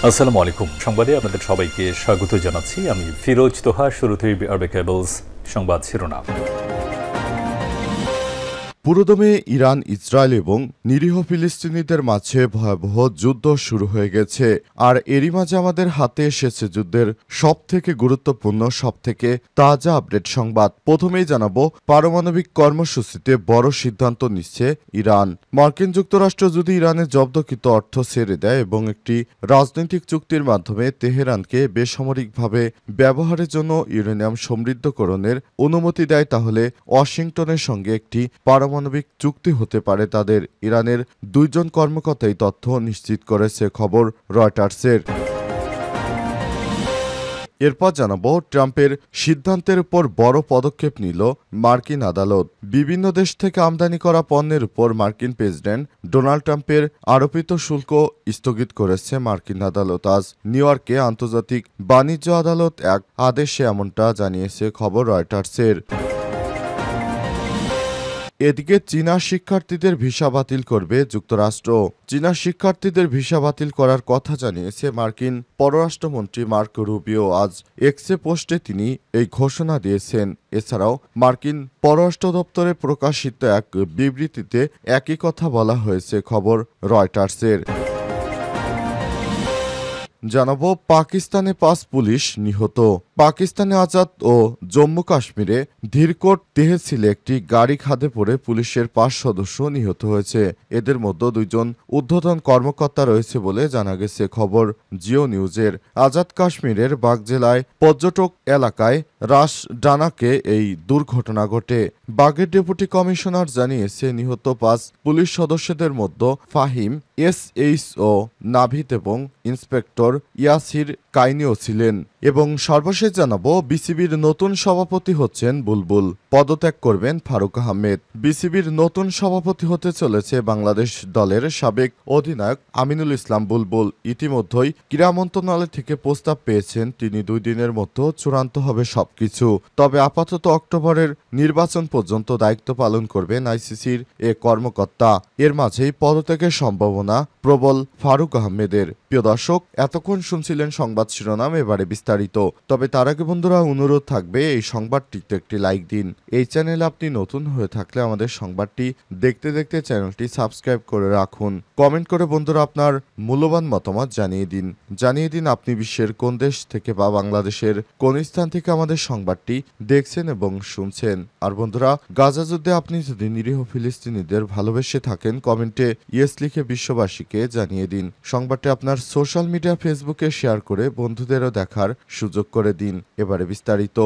আসসালামু আলাইকুম। সংবাদে আপনাদের সবাইকে স্বাগত জানাচ্ছি। আমি ফিরোজ তোহা। শুরুতেই আরবে কেবলস সংবাদ শিরোনাম। পুরোদমে ইরান, ইসরায়েল এবং নিরীহ ফিলিস্তিনিদের মাঝে ভয়াবহ যুদ্ধ শুরু হয়ে গেছে। আর এরই মাঝে আমাদের হাতে এসেছে যুদ্ধের সবথেকে গুরুত্বপূর্ণ, সবথেকে তাজা আপডেট সংবাদ। প্রথমেই জানাবো, পারমাণবিক কর্মসূচিতে বড় সিদ্ধান্ত নিচ্ছে ইরান। মার্কিন যুক্তরাষ্ট্র যদি ইরানের জব্দকৃত অর্থ ছেড়ে দেয় এবং একটি রাজনৈতিক চুক্তির মাধ্যমে তেহরানকে বেসামরিকভাবে ব্যবহারের জন্য ইউরেনিয়াম সমৃদ্ধকরণের অনুমতি দেয়, তাহলে ওয়াশিংটনের সঙ্গে একটি পারমাণবিক চুক্তি হতে পারে তাদের। ইরানের দুইজন কর্মকর্তাই তথ্য নিশ্চিত করেছে খবর রয়টার্সের। এরপর জানাবো, ট্রাম্পের সিদ্ধান্তের উপর বড় পদক্ষেপ নিল মার্কিন আদালত। বিভিন্ন দেশ থেকে আমদানি করা পণ্যের উপর মার্কিন প্রেসিডেন্ট ডোনাল্ড ট্রাম্পের আরোপিত শুল্ক স্থগিত করেছে মার্কিন আদালত। আজ নিউ ইয়র্কে আন্তর্জাতিক বাণিজ্য আদালত এক আদেশে এমনটা জানিয়েছে খবর রয়টার্সের। এদিকে চীনা শিক্ষার্থীদের ভিসা বাতিল করবে যুক্তরাষ্ট্র। চীনা শিক্ষার্থীদের ভিসা বাতিল করার কথা জানিয়েছে মার্কিন পররাষ্ট্রমন্ত্রী মার্কো রুবিও। আজ এক্সে পোস্টে তিনি এই ঘোষণা দিয়েছেন। এছাড়াও মার্কিন পররাষ্ট্র দপ্তরে প্রকাশিত এক বিবৃতিতে একই কথা বলা হয়েছে খবর রয়টার্সের। জানাবো, পাকিস্তানে 5 পুলিশ নিহত। পাকিস্তানে আজাদ ও জম্মু কাশ্মীরে ধীরকোট তেহসিলে একটি গাড়ি খাদে পড়ে পুলিশের 5 সদস্য নিহত হয়েছে। এদের মধ্যে 2 জন ঊর্ধ্বতন কর্মকর্তা রয়েছে বলে জানা গেছে খবর জিও নিউজের। আজাদ কাশ্মীরের বাগ জেলায় পর্যটক এলাকায় রাশডানাকে এই দুর্ঘটনা ঘটে। বাগের ডেপুটি কমিশনার জানিয়েছে, নিহত 5 পুলিশ সদস্যদের মধ্যে ফাহিম, SHO নাভিদ এবং ইন্সপেক্টর ইয়াসির কাইনিও ছিলেন। এবং সর্বশেষ জানাবো, বিসিবির নতুন সভাপতি হচ্ছেন বুলবুল। পদত্যাগ করবেন ফারুক আহমেদ। বিসিবির নতুন সভাপতি হতে চলেছে বাংলাদেশ দলের সাবেক অধিনায়ক আমিনুল ইসলাম বুলবুল। ইতিমধ্যেই ক্রীড়া মন্ত্রণালয় থেকে প্রস্তাব পেয়েছেন তিনি। 2 দিনের মধ্যে চূড়ান্ত হবে সবকিছু। তবে আপাতত অক্টোবরের নির্বাচন পর্যন্ত দায়িত্ব পালন করবেন আইসিসির এ কর্মকর্তা। এর মাঝেই পদত্যাগের সম্ভাবনা প্রবল ফারুক আহমেদের। প্রিয় দর্শক, এতক্ষণ শুনছিলেন সংবাদ শিরোনাম, এবারে বিস্তারিত। তবে তার আগে বন্ধুরা, অনুরোধ থাকবে এই সংবাদটিতে একটি লাইক দিন। এই চ্যানেলে আপনি নতুন হয়ে থাকলে আমাদের সংবাদটি দেখতে দেখতে চ্যানেলটি সাবস্ক্রাইব করে রাখুন। কমেন্ট করে বন্ধুরা আপনার মূল্যবান মতামত জানিয়ে দিন আপনি বিশ্বের কোন দেশ থেকে বা বাংলাদেশের কোন স্থান থেকে আমাদের সংবাদটি দেখছেন এবং শুনছেন। আর বন্ধুরা, গাজা যুদ্ধে আপনি যদি নিরীহ ফিলিস্তিনিদের ভালোবেসে থাকেন, কমেন্টে ইয়েস লিখে বিশ্ববাসীকে জানিয়ে দিন। সংবাদটি আপনার সোশ্যাল মিডিয়া ফেসবুকে শেয়ার করে বন্ধুদেরও দেখার সুযোগ করে দিন। এবারে বিস্তারিত।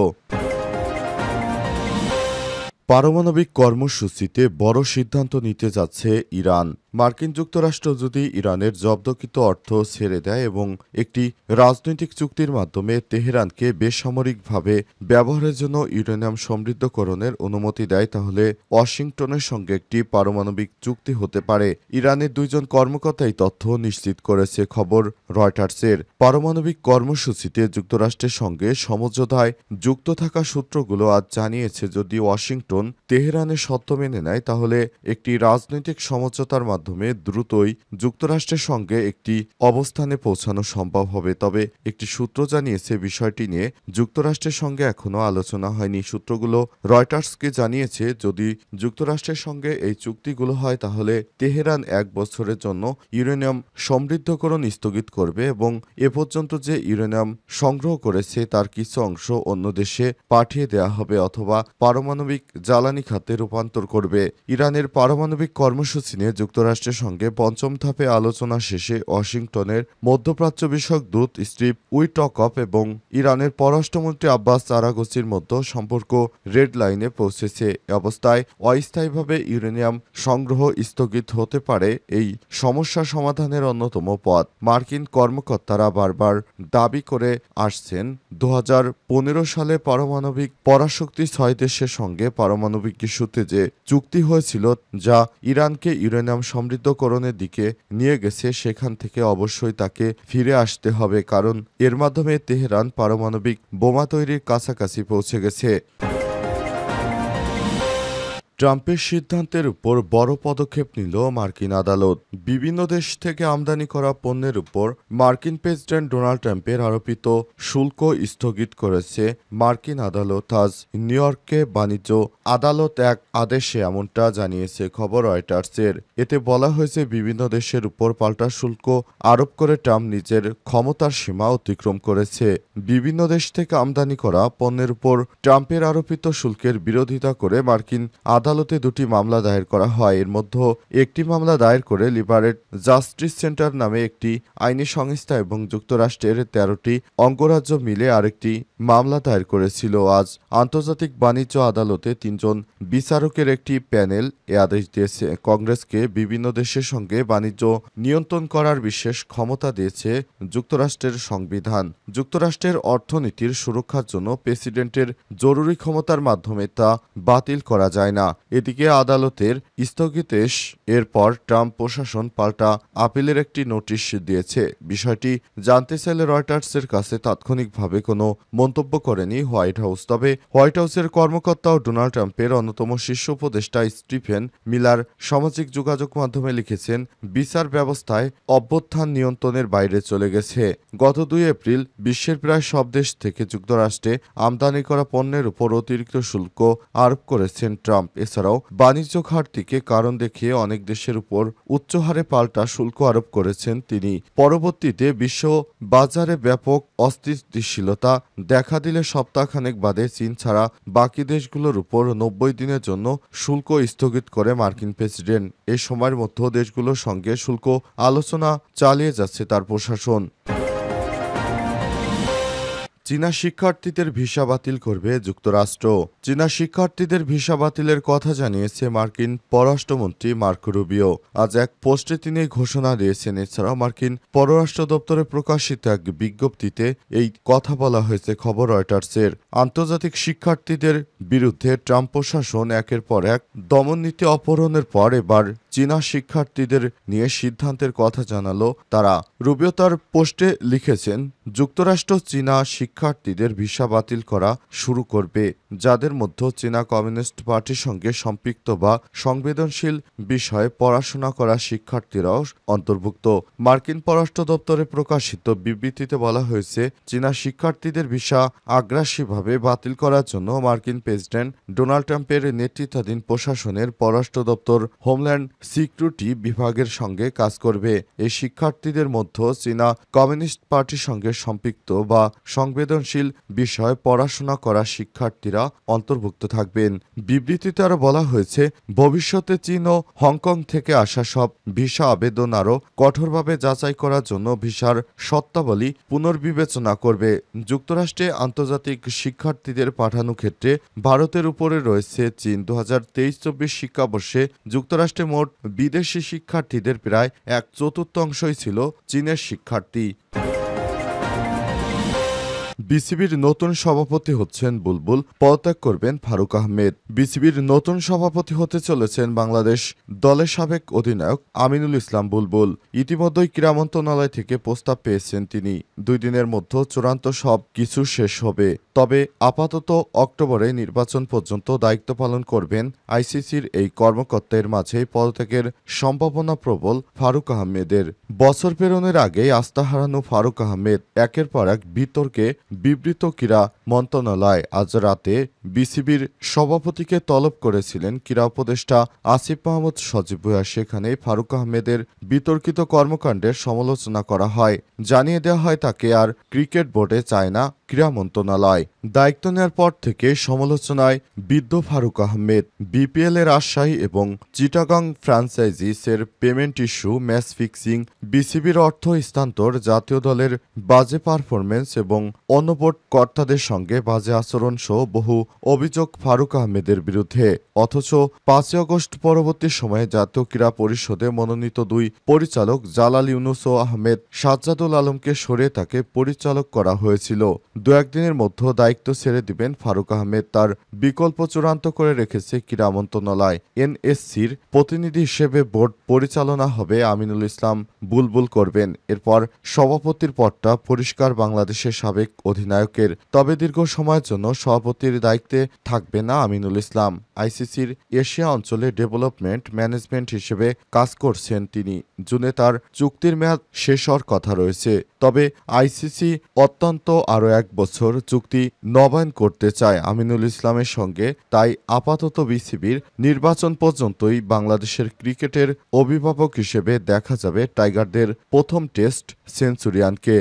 পারমাণবিক কর্মসূচিতে বড় সিদ্ধান্ত নিতে যাচ্ছে ইরান। মার্কিন যুক্তরাষ্ট্র যদি ইরানের জব্দকৃত অর্থ ছেড়ে দেয় এবং একটি রাজনৈতিক চুক্তির মাধ্যমে তেহরানকে বেসামরিকভাবে ব্যবহারের জন্য ইউরেনিয়াম সমৃদ্ধকরণের অনুমতি দেয়, তাহলে ওয়াশিংটনের সঙ্গে একটি পারমাণবিক চুক্তি হতে পারে। ইরানের 2 জন কর্মকর্তাই তথ্য নিশ্চিত করেছে খবর রয়টার্সের। পারমাণবিক কর্মসূচিতে যুক্তরাষ্ট্রের সঙ্গে সমঝোতায় যুক্ত থাকা সূত্রগুলো আজ জানিয়েছে, যদি ওয়াশিংটন তেহরানের শর্ত মেনে নেয়, তাহলে একটি রাজনৈতিক সমঝোতার মাধ্যমে দ্রুতই যুক্তরাষ্ট্রের সঙ্গে একটি অবস্থানে পৌঁছানো সম্ভব হবে। তবে একটি সূত্র জানিয়েছে, বিষয়টি নিয়ে যুক্তরাষ্ট্রের সঙ্গে এখনও আলোচনা হয়নি। সূত্রগুলো রয়টার্সকে জানিয়েছে, যদি যুক্তরাষ্ট্রের সঙ্গে এই চুক্তিগুলো হয়, তাহলে তেহরান 1 বছরের জন্য ইউরেনিয়াম সমৃদ্ধকরণ স্থগিত করবে এবং এ পর্যন্ত যে ইউরেনিয়াম সংগ্রহ করেছে তার কিছু অংশ অন্য দেশে পাঠিয়ে দেওয়া হবে অথবা পারমাণবিক জ্বালানি খাতে রূপান্তর করবে। ইরানের পারমাণবিক কর্মসূচি নিয়ে যুক্তরাষ্ট্রের সঙ্গে 5ম ধাপে আলোচনা শেষে ওয়াশিংটনের মধ্যপ্রাচ্য বিষয়ক দূত স্টিভ উইটকফ এবং ইরানের পররাষ্ট্রমন্ত্রী আব্বাস আরাগচির মধ্যে সম্পর্ক রেড লাইনে পৌঁছেছে। এ অবস্থায় অস্থায়ীভাবে ইউরেনিয়াম সংগ্রহ স্থগিত হতে পারে এই সমস্যা সমাধানের অন্যতম পথ। মার্কিন কর্মকর্তারা বারবার দাবি করে আসছেন, 2015 সালে পারমাণবিক পরাশক্তি 6 দেশের সঙ্গে পারমাণবিক ইস্যুতে যে চুক্তি হয়েছিল, যা ইরানকে ইউরেনিয়াম সমৃদ্ধকরণের দিকে নিয়ে গেছে, সেখান থেকে অবশ্যই তাকে ফিরে আসতে হবে, কারণ এর মাধ্যমে তেহরান পারমাণবিক বোমা তৈরির কাছাকাছি পৌঁছে গেছে। ট্রাম্পের সিদ্ধান্তের উপর বড় পদক্ষেপ নিল মার্কিন আদালত। বিভিন্ন দেশ থেকে আমদানি করা পণ্যের উপর মার্কিন প্রেসিডেন্ট ডোনাল্ড ট্রাম্পের আরোপিত শুল্ক স্থগিত করেছে মার্কিন আদালত। আজ নিউ ইয়র্কে বাণিজ্য আদালত এক আদেশে এমনটা জানিয়েছে খবর রয়টার্সের। এতে বলা হয়েছে, বিভিন্ন দেশের উপর পাল্টা শুল্ক আরোপ করে ট্রাম্প নিজের ক্ষমতার সীমা অতিক্রম করেছে। বিভিন্ন দেশ থেকে আমদানি করা পণ্যের উপর ট্রাম্পের আরোপিত শুল্কের বিরোধিতা করে মার্কিন আদালতে দুটি মামলা দায়ের করা হয়। এর মধ্যে একটি মামলা দায়ের করে লিবারেট জাস্টিস সেন্টার নামে একটি আইনি সংস্থা এবং যুক্তরাষ্ট্রের ১৩টি অঙ্গরাজ্য মিলে আরেকটি মামলা দায়ের করেছিল। আজ আন্তর্জাতিক বাণিজ্য আদালতে ৩জন বিচারকের একটি প্যানেল এ আদেশ দিয়েছে। কংগ্রেসকে বিভিন্ন দেশের সঙ্গে বাণিজ্য নিয়ন্ত্রণ করার বিশেষ ক্ষমতা দিয়েছে যুক্তরাষ্ট্রের সংবিধান। যুক্তরাষ্ট্রের অর্থনীতির সুরক্ষার জন্য প্রেসিডেন্টের জরুরি ক্ষমতার মাধ্যমে তা বাতিল করা যায় না। এদিকে আদালতের স্থগিতাদেশ এরপর ট্রাম্প প্রশাসন পাল্টা আপিলের একটি নোটিশ দিয়েছে। বিষয়টি জানতে চাইলে রয়টার্সের কাছে তাৎক্ষণিকভাবে কোনো মন্তব্য করেনি হোয়াইট হাউস। তবে হোয়াইট হাউসের কর্মকর্তা ও ডোনাল্ড ট্রাম্পের অন্যতম শীর্ষ উপদেষ্টা স্টিফেন মিলার সামাজিক যোগাযোগ মাধ্যমে লিখেছেন, বিচার ব্যবস্থায় অভ্যুত্থান নিয়ন্ত্রণের বাইরে চলে গেছে। গত ২ এপ্রিল বিশ্বের প্রায় সব দেশ থেকে যুক্তরাষ্ট্রে আমদানি করা পণ্যের উপর অতিরিক্ত শুল্ক আরোপ করেছেন ট্রাম্প। এছাড়াও বাণিজ্য ঘাটতিকে কারণ দেখিয়ে অনেক দেশের উপর উচ্চ হারে পাল্টা শুল্ক আরোপ করেছেন তিনি। পরবর্তীতে বিশ্ব বাজারে ব্যাপক অস্থিতিশীলতা দেখা দিলে সপ্তাহখানেক বাদে চীন ছাড়া বাকি দেশগুলোর উপর ৯০ দিনের জন্য শুল্ক স্থগিত করে মার্কিন প্রেসিডেন্ট। এই সময়ের মধ্যে দেশগুলোর সঙ্গে শুল্ক আলোচনা চালিয়ে যাচ্ছে তার প্রশাসন। চীনা শিক্ষার্থীদের ভিসা বাতিল করবে যুক্তরাষ্ট্র। চীনা শিক্ষার্থীদের ভিসা বাতিলের কথা জানিয়েছে মার্কিন পররাষ্ট্রমন্ত্রী মার্কো রুবিও। আজ এক পোস্টে তিনি ঘোষণা দিয়েছেন। এছাড়াও মার্কিন পররাষ্ট্র দপ্তরে প্রকাশিত এক বিজ্ঞপ্তিতে এই কথা বলা হয়েছে খবর রয়টার্সের। আন্তর্জাতিক শিক্ষার্থীদের বিরুদ্ধে ট্রাম্প প্রশাসন একের পর এক দমননীতি অপহরণের পর এবার চীনা শিক্ষার্থীদের নিয়ে সিদ্ধান্তের কথা জানালো তারা। রুবিও তার পোস্টে লিখেছেন, যুক্তরাষ্ট্র চীনা শিক্ষার্থীদের ভিসা বাতিল করা শুরু করবে যাদের মধ্যে চীনা কমিউনিস্ট পার্টির সঙ্গে সম্পৃক্ত বা সংবেদনশীল বিষয়ে পড়াশোনা করা শিক্ষার্থীরাও অন্তর্ভুক্ত। মার্কিন পররাষ্ট্র দপ্তরে প্রকাশিত বিবৃতিতে বলা হয়েছে, চীনা শিক্ষার্থীদের ভিসা আগ্রাসীভাবে বাতিল করার জন্য মার্কিন প্রেসিডেন্ট ডোনাল্ড ট্রাম্পের নেতৃত্বাধীন প্রশাসনের পররাষ্ট্র দপ্তর হোমল্যান্ড সিকিউরিটি বিভাগের সঙ্গে কাজ করবে। এই শিক্ষার্থীদের মধ্যে চীনা কমিউনিস্ট পার্টির সঙ্গে সম্পৃক্ত বা সংবেদনশীল বিষয়ে পড়াশোনা করা শিক্ষার্থীরা অন্তর্ভুক্ত থাকবেন। বিবৃতিতে আরও বলা হয়েছে, ভবিষ্যতে চীন ও হংকং থেকে আসা সব ভিসা আবেদন আরও কঠোরভাবে যাচাই করার জন্য ভিসার শর্তাবলী পুনর্বিবেচনা করবে। যুক্তরাষ্ট্রে আন্তর্জাতিক শিক্ষার্থীদের পাঠানো ক্ষেত্রে ভারতের উপরে রয়েছে চীন। ২০২৩-২৪ শিক্ষাবর্ষে যুক্তরাষ্ট্রে মোট বিদেশি শিক্ষার্থীদের প্রায় ১/৪ ছিল চীনের শিক্ষার্থী। বিসিবির নতুন সভাপতি হচ্ছেন বুলবুল, পদত্যাগ করবেন ফারুক আহমেদ। বিসিবির নতুন সভাপতি হতে চলেছেন বাংলাদেশ দলের সাবেক অধিনায়ক আমিনুল ইসলাম বুলবুল। ইতিমধ্যেই ক্রীড়া মন্ত্রণালয় থেকে প্রস্তাব পেয়েছেন তিনি। ২ দিনের মধ্যে চূড়ান্ত সব কিছু শেষ হবে। তবে আপাতত অক্টোবরে নির্বাচন পর্যন্ত দায়িত্ব পালন করবেন আইসিসির এই কর্মকর্তার মাঝেই পদত্যাগের সম্ভাবনা প্রবল ফারুক আহমেদের। বছর পেরোনোর আগেই আস্থা হারানো ফারুক আহমেদ একের পর এক বিতর্কে বিবৃত ক্রীড়া মন্ত্রণালয় আজ রাতে বিসিবির সভাপতিকে তলব করেছিলেন ক্রীড়া উপদেষ্টা আসিফ মাহমুদ সজীব ভুঁইয়া। সেখানে ফারুক আহমেদের বিতর্কিত কর্মকাণ্ডের সমালোচনা করা হয়। জানিয়ে দেওয়া হয় তাকে আর ক্রিকেট বোর্ডে চায় না ক্রীড়া মন্ত্রণালয়। দায়িত্ব নেওয়ার পর থেকে সমালোচনায় বিদ্ধ ফারুক আহমেদ। বিপিএল এর রাজশাহী এবং চিটাগং ফ্র্যাঞ্চাইজিসের পেমেন্ট ইস্যু, ম্যাচ ফিক্সিং, বিসিবির অর্থ হস্তান্তর, জাতীয় দলের বাজে পারফরমেন্স এবং অন্য বোর্ড কর্তাদের সঙ্গে বাজে আচরণ সহ বহু অভিযোগ ফারুক আহমেদের বিরুদ্ধে। অথচ ৫ আগস্ট পরবর্তী সময়ে জাতীয় ক্রীড়া পরিষদে মনোনীত ২ পরিচালক জালাল ইউনুস ও আহমেদ সাজ্জাদুল আলমকে সরিয়ে তাকে পরিচালক করা হয়েছিল। ২-১ দিনের মধ্যে দায়িত্ব ছেড়ে দিবেন ফারুক আহমেদ। তার বিকল্প চূড়ান্ত করে রেখেছে ক্রীড়া মন্ত্রণালয়। এনএসসির প্রতিনিধি হিসেবে বোর্ড পরিচালনা হবে আমিনুল ইসলাম বুলবুল করবেন। এরপর সভাপতির পদটা পরিষ্কার বাংলাদেশের সাবেক অধিনায়কের। তবে দীর্ঘ সময়ের জন্য সভাপতির দায়িত্বে থাকবে না আমিনুল ইসলাম। আইসিসির এশিয়া অঞ্চলে ডেভেলপমেন্ট ম্যানেজমেন্ট হিসেবে কাজ করছেন তিনি। জুনে তার চুক্তির মেয়াদ শেষ হওয়ার কথা রয়েছে। তবে আইসিসি অত্যন্ত আরও 1 বছর চুক্তি নবায়ন করতে চায় আমিনুল ইসলামের সঙ্গে। তাই আপাতত বিসিবির নির্বাচন পর্যন্তই বাংলাদেশের ক্রিকেটের অভিভাবক হিসেবে দেখা যাবে টাইগারদের প্রথম টেস্ট সেঞ্চুরিয়ানকে।